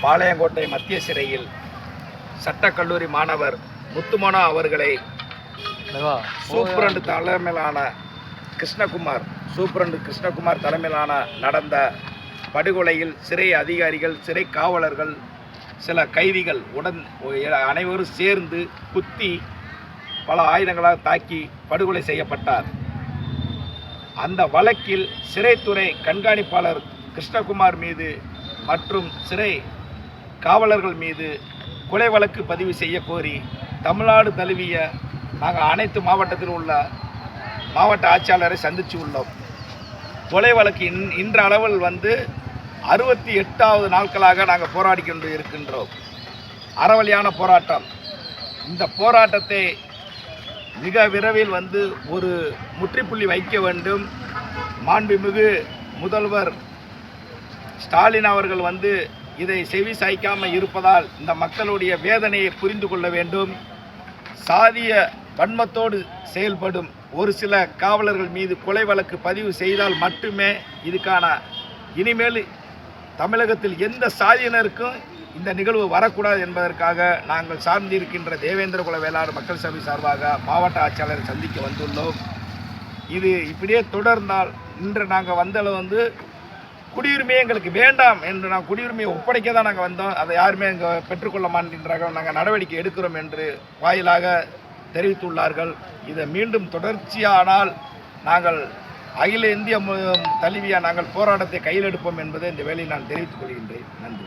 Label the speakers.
Speaker 1: பாளையங்கோட்டை மத்திய சிறையில் சட்டக்கல்லூரி மாணவர் முத்துமனோ அவர்களை சூப்பரண்டு கிருஷ்ணகுமார் தலைமையிலான நடந்த படுகொலையில் சிறை அதிகாரிகள், சிறை காவலர்கள், சில கைதிகள் அனைவரும் சேர்ந்து குத்தி பல ஆயுதங்களால் தாக்கி படுகொலை செய்யப்பட்டார். அந்த வழக்கில் சிறைத்துறை கண்காணிப்பாளர் கிருஷ்ணகுமார் மீது மற்றும் சிறை காவலர்கள் மீது கொலை வழக்கு பதிவு செய்ய கோரி தமிழ்நாடு தழுவிய நாங்கள் அனைத்து மாவட்டத்தில் உள்ள மாவட்ட ஆட்சியாளரை சந்தித்து உள்ளோம். கொலை வழக்கு இன்ற அளவில் 68வது நாட்களாக நாங்கள் போராடி கொண்டு இருக்கின்றோம். அறவழியான போராட்டம். இந்த போராட்டத்தை மிக விரைவில் ஒரு முற்றுப்புள்ளி வைக்க வேண்டும். மாண்புமிகு முதல்வர் ஸ்டாலின் அவர்கள் இதை செவி சாய்க்காமல் இருப்பதால் இந்த மக்களுடைய வேதனையை புரிந்து கொள்ள வேண்டும். சாதிய வன்மத்தோடு செயல்படும் ஒரு சில காவலர்கள் மீது கொலை வழக்கு பதிவு செய்தால் மட்டுமே இதுக்கான இனிமேல் தமிழகத்தில் எந்த சாதியினருக்கும் இந்த நிகழ்வு வரக்கூடாது என்பதற்காக நாங்கள் சார்ந்திருக்கின்ற தேவேந்திரகுல வேளாளர் மக்கள் சபை சார்பாக மாவட்ட ஆட்சியாளரை சந்திக்க வந்துள்ளோம். இது இப்படியே தொடர்ந்தால் இன்று நாங்கள் வந்தளவு குடியுரிமையே எங்களுக்கு வேண்டாம் என்று நாங்கள் குடியுரிமையை ஒப்படைக்க தான் நாங்கள் வந்தோம். அதை யாருமே இங்கே பெற்றுக்கொள்ள மாட்டேன்றார்கள். நாங்கள் நடவடிக்கை எடுக்கிறோம் என்று வாயிலாக தெரிவித்துள்ளார்கள். இதை மீண்டும் தொடர்ச்சியானால் நாங்கள் அகில இந்திய தழுவிய நாங்கள் போராட்டத்தை கையில் எடுப்போம் என்பதை இந்த வேலையை நான் தெரிவித்துக் கொள்கின்றேன். நன்றி.